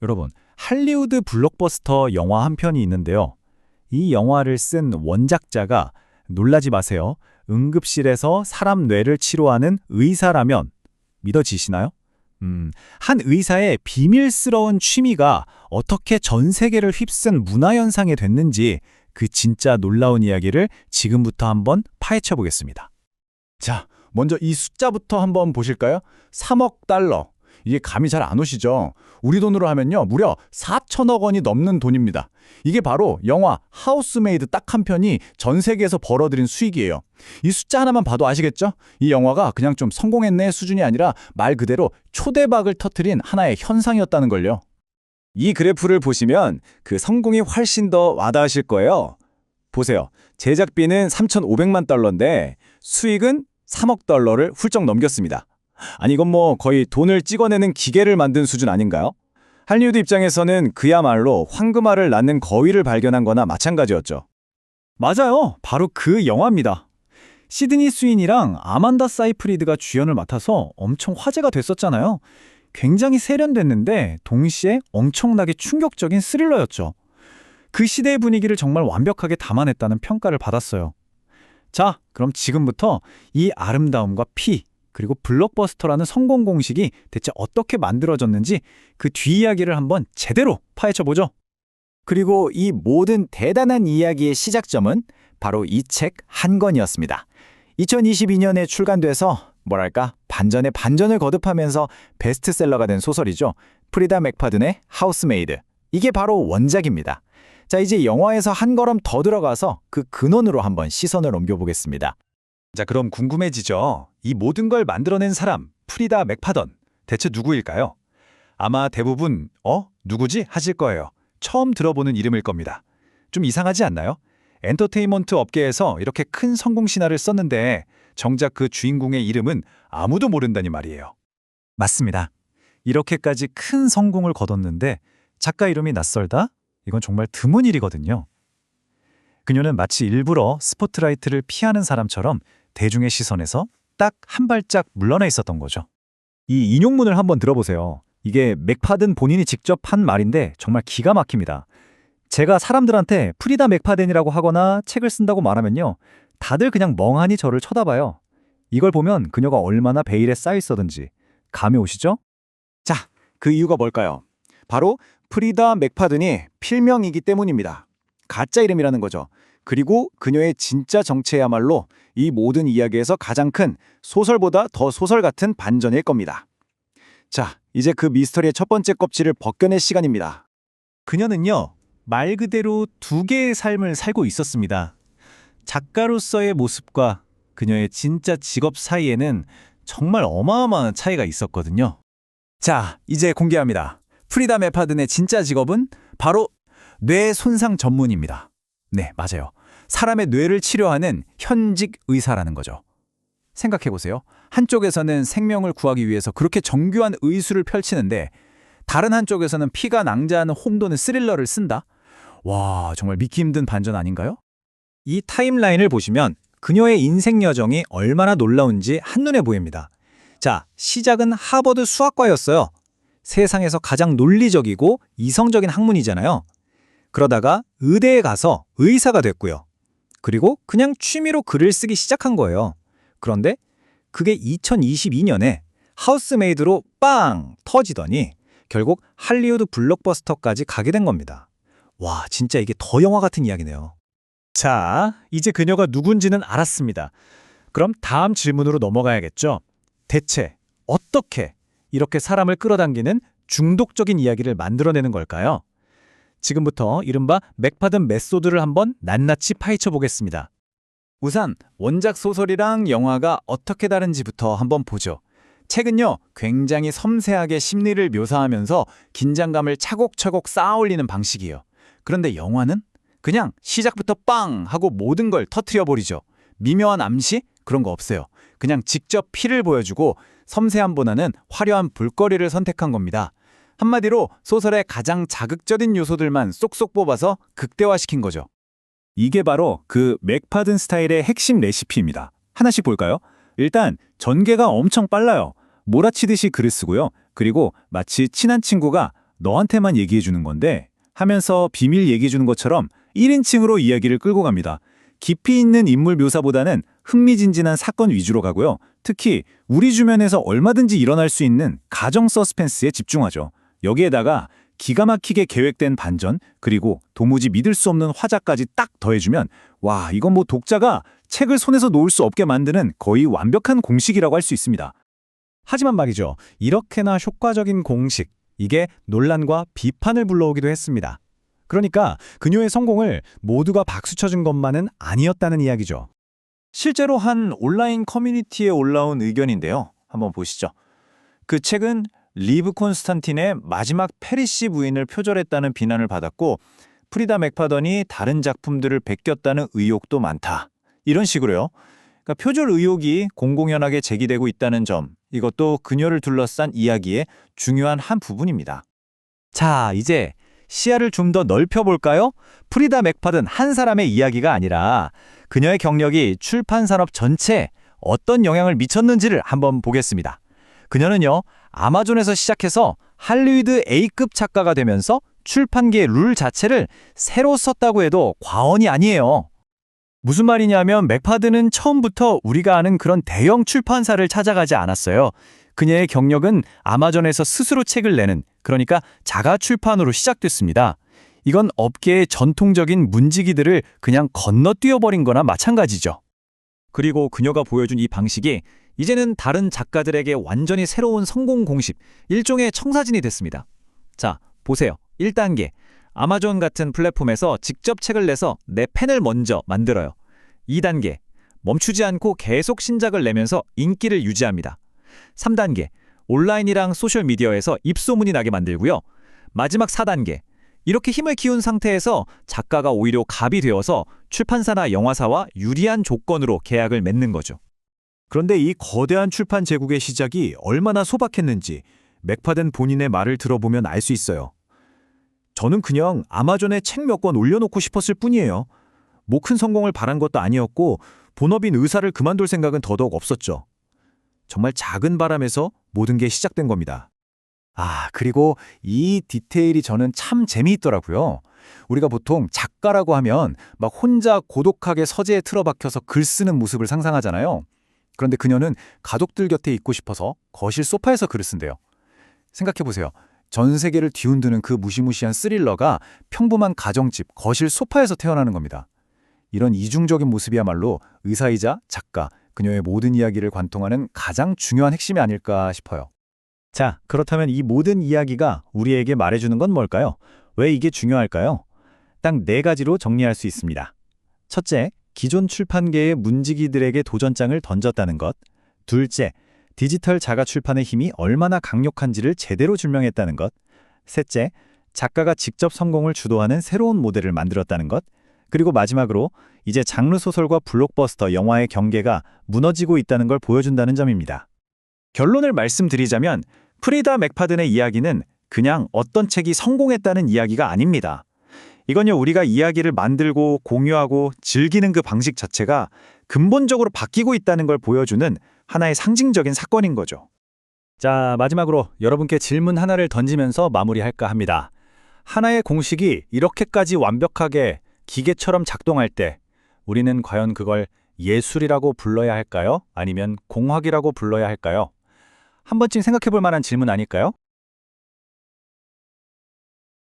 여러분, 할리우드 블록버스터 영화 한 편이 있는데요. 이 영화를 쓴 원작자가 놀라지 마세요. 응급실에서 사람 뇌를 치료하는 의사라면 믿어지시나요? 한 의사의 비밀스러운 취미가 어떻게 전 세계를 휩쓴 문화현상이 됐는지 그 진짜 놀라운 이야기를 지금부터 한번 파헤쳐 보겠습니다. 자, 먼저 이 숫자부터 한번 보실까요? 3억 달러. 이게 감이 잘 안 오시죠? 우리 돈으로 하면요, 무려 4천억 원이 넘는 돈입니다. 이게 바로 영화 하우스메이드 딱 한 편이 전 세계에서 벌어들인 수익이에요. 이 숫자 하나만 봐도 아시겠죠? 이 영화가 그냥 좀 성공했네 수준이 아니라 말 그대로 초대박을 터뜨린 하나의 현상이었다는 걸요. 이 그래프를 보시면 그 성공이 훨씬 더 와닿으실 거예요. 보세요. 제작비는 3,500만 달러인데 수익은 3억 달러를 훌쩍 넘겼습니다. 아니 이건 뭐 거의 돈을 찍어내는 기계를 만든 수준 아닌가요? 할리우드 입장에서는 그야말로 황금알을 낳는 거위를 발견한 거나 마찬가지였죠. 맞아요. 바로 그 영화입니다. 시드니 스윈이랑 아만다 사이프리드가 주연을 맡아서 엄청 화제가 됐었잖아요. 굉장히 세련됐는데 동시에 엄청나게 충격적인 스릴러였죠. 그 시대의 분위기를 정말 완벽하게 담아냈다는 평가를 받았어요. 자, 그럼 지금부터 이 아름다움과 피, 그리고 블록버스터라는 성공 공식이 대체 어떻게 만들어졌는지 그 뒷이야기를 한번 제대로 파헤쳐보죠. 그리고 이 모든 대단한 이야기의 시작점은 바로 이 책 한 권이었습니다. 2022년에 출간돼서 뭐랄까 반전에 반전을 거듭하면서 베스트셀러가 된 소설이죠. 프리다 맥파든의 하우스메이드. 이게 바로 원작입니다. 자, 이제 영화에서 한 걸음 더 들어가서 그 근원으로 한번 시선을 옮겨보겠습니다. 자, 그럼 궁금해지죠. 이 모든 걸 만들어낸 사람, 프리다 맥파던. 대체 누구일까요? 아마 대부분 누구지? 하실 거예요. 처음 들어보는 이름일 겁니다. 좀 이상하지 않나요? 엔터테인먼트 업계에서 이렇게 큰 성공 신화를 썼는데 정작 그 주인공의 이름은 아무도 모른다니 말이에요. 맞습니다. 이렇게까지 큰 성공을 거뒀는데 작가 이름이 낯설다? 이건 정말 드문 일이거든요. 그녀는 마치 일부러 스포트라이트를 피하는 사람처럼 대중의 시선에서 딱 한 발짝 물러나 있었던 거죠. 이 인용문을 한번 들어보세요. 이게 맥파든 본인이 직접 한 말인데 정말 기가 막힙니다. 제가 사람들한테 프리다 맥파든이라고 하거나 책을 쓴다고 말하면요, 다들 그냥 멍하니 저를 쳐다봐요. 이걸 보면 그녀가 얼마나 베일에 쌓여 있었든지 감이 오시죠? 자, 그 이유가 뭘까요? 바로 프리다 맥파든이 필명이기 때문입니다. 가짜 이름이라는 거죠. 그리고 그녀의 진짜 정체야말로 이 모든 이야기에서 가장 큰 소설보다 더 소설 같은 반전일 겁니다. 자, 이제 그 미스터리의 첫 번째 껍질을 벗겨낼 시간입니다. 그녀는요, 말 그대로 두 개의 삶을 살고 있었습니다. 작가로서의 모습과 그녀의 진짜 직업 사이에는 정말 어마어마한 차이가 있었거든요. 자, 이제 공개합니다. 프리다 맥파든의 진짜 직업은 바로 뇌 손상 전문입니다. 네, 맞아요. 사람의 뇌를 치료하는 현직 의사라는 거죠. 생각해보세요. 한쪽에서는 생명을 구하기 위해서 그렇게 정교한 의술을 펼치는데 다른 한쪽에서는 피가 낭자하는 홍도는 스릴러를 쓴다? 와, 정말 믿기 힘든 반전 아닌가요? 이 타임라인을 보시면 그녀의 인생 여정이 얼마나 놀라운지 한눈에 보입니다. 자, 시작은 하버드 수학과였어요. 세상에서 가장 논리적이고 이성적인 학문이잖아요. 그러다가 의대에 가서 의사가 됐고요. 그리고 그냥 취미로 글을 쓰기 시작한 거예요. 그런데 그게 2022년에 하우스메이드로 빵 터지더니 결국 할리우드 블록버스터까지 가게 된 겁니다. 와, 진짜 이게 더 영화 같은 이야기네요. 자, 이제 그녀가 누군지는 알았습니다. 그럼 다음 질문으로 넘어가야겠죠. 대체 어떻게 이렇게 사람을 끌어당기는 중독적인 이야기를 만들어내는 걸까요? 지금부터 이른바 맥파든 메소드를 한번 낱낱이 파헤쳐 보겠습니다. 우선 원작 소설이랑 영화가 어떻게 다른지부터 한번 보죠. 책은요, 굉장히 섬세하게 심리를 묘사하면서 긴장감을 차곡차곡 쌓아 올리는 방식이에요. 그런데 영화는 그냥 시작부터 빵 하고 모든 걸 터트려 버리죠. 미묘한 암시? 그런 거 없어요. 그냥 직접 피를 보여주고 섬세함보다는 화려한 볼거리를 선택한 겁니다. 한마디로 소설의 가장 자극적인 요소들만 쏙쏙 뽑아서 극대화시킨 거죠. 이게 바로 그 맥파든 스타일의 핵심 레시피입니다. 하나씩 볼까요? 일단 전개가 엄청 빨라요. 몰아치듯이 글을 쓰고요. 그리고 마치 친한 친구가 너한테만 얘기해 주는 건데 하면서 비밀 얘기해 주는 것처럼 1인칭으로 이야기를 끌고 갑니다. 깊이 있는 인물 묘사보다는 흥미진진한 사건 위주로 가고요. 특히 우리 주변에서 얼마든지 일어날 수 있는 가정 서스펜스에 집중하죠. 여기에다가 기가 막히게 계획된 반전, 그리고 도무지 믿을 수 없는 화자까지 딱 더해주면 와, 이건 뭐 독자가 책을 손에서 놓을 수 없게 만드는 거의 완벽한 공식이라고 할 수 있습니다. 하지만 말이죠. 이렇게나 효과적인 공식, 이게 논란과 비판을 불러오기도 했습니다. 그러니까 그녀의 성공을 모두가 박수쳐준 것만은 아니었다는 이야기죠. 실제로 한 온라인 커뮤니티에 올라온 의견인데요. 한번 보시죠. 그 책은 리브 콘스탄틴의 마지막 페리시 부인을 표절했다는 비난을 받았고 프리다 맥파던이 다른 작품들을 베꼈다는 의혹도 많다. 이런 식으로요. 그러니까 표절 의혹이 공공연하게 제기되고 있다는 점, 이것도 그녀를 둘러싼 이야기의 중요한 한 부분입니다. 자, 이제 시야를 좀 더 넓혀볼까요? 프리다 맥파든 한 사람의 이야기가 아니라 그녀의 경력이 출판산업 전체에 어떤 영향을 미쳤는지를 한번 보겠습니다. 그녀는요, 아마존에서 시작해서 할리우드 A급 작가가 되면서 출판계의 룰 자체를 새로 썼다고 해도 과언이 아니에요. 무슨 말이냐면 맥파든은 처음부터 우리가 아는 그런 대형 출판사를 찾아가지 않았어요. 그녀의 경력은 아마존에서 스스로 책을 내는, 그러니까 자가 출판으로 시작됐습니다. 이건 업계의 전통적인 문지기들을 그냥 건너뛰어버린 거나 마찬가지죠. 그리고 그녀가 보여준 이 방식이 이제는 다른 작가들에게 완전히 새로운 성공 공식, 일종의 청사진이 됐습니다. 자, 보세요. 1단계. 아마존 같은 플랫폼에서 직접 책을 내서 내 펜을 먼저 만들어요. 2단계. 멈추지 않고 계속 신작을 내면서 인기를 유지합니다. 3단계. 온라인이랑 소셜미디어에서 입소문이 나게 만들고요. 마지막 4단계. 이렇게 힘을 키운 상태에서 작가가 오히려 갑이 되어서 출판사나 영화사와 유리한 조건으로 계약을 맺는 거죠. 그런데 이 거대한 출판 제국의 시작이 얼마나 소박했는지 맥파든 본인의 말을 들어보면 알 수 있어요. 저는 그냥 아마존에 책 몇 권 올려놓고 싶었을 뿐이에요. 뭐 큰 성공을 바란 것도 아니었고 본업인 의사를 그만둘 생각은 더더욱 없었죠. 정말 작은 바람에서 모든 게 시작된 겁니다. 아, 그리고 이 디테일이 저는 참 재미있더라고요. 우리가 보통 작가라고 하면 막 혼자 고독하게 서재에 틀어박혀서 글 쓰는 모습을 상상하잖아요. 그런데 그녀는 가족들 곁에 있고 싶어서 거실 소파에서 글을 쓴대요. 생각해보세요. 전 세계를 뒤흔드는 그 무시무시한 스릴러가 평범한 가정집, 거실 소파에서 태어나는 겁니다. 이런 이중적인 모습이야말로 의사이자 작가, 그녀의 모든 이야기를 관통하는 가장 중요한 핵심이 아닐까 싶어요. 자, 그렇다면 이 모든 이야기가 우리에게 말해주는 건 뭘까요? 왜 이게 중요할까요? 딱 4가지로 정리할 수 있습니다. 첫째, 기존 출판계의 문지기들에게 도전장을 던졌다는 것. 둘째, 디지털 자가 출판의 힘이 얼마나 강력한지를 제대로 증명했다는 것. 셋째, 작가가 직접 성공을 주도하는 새로운 모델을 만들었다는 것. 그리고 마지막으로 이제 장르 소설과 블록버스터 영화의 경계가 무너지고 있다는 걸 보여준다는 점입니다. 결론을 말씀드리자면 프리다 맥파든의 이야기는 그냥 어떤 책이 성공했다는 이야기가 아닙니다. 이건요, 우리가 이야기를 만들고 공유하고 즐기는 그 방식 자체가 근본적으로 바뀌고 있다는 걸 보여주는 하나의 상징적인 사건인 거죠. 자, 마지막으로 여러분께 질문 하나를 던지면서 마무리할까 합니다. 하나의 공식이 이렇게까지 완벽하게 기계처럼 작동할 때 우리는 과연 그걸 예술이라고 불러야 할까요? 아니면 공학이라고 불러야 할까요? 한 번쯤 생각해 볼 만한 질문 아닐까요?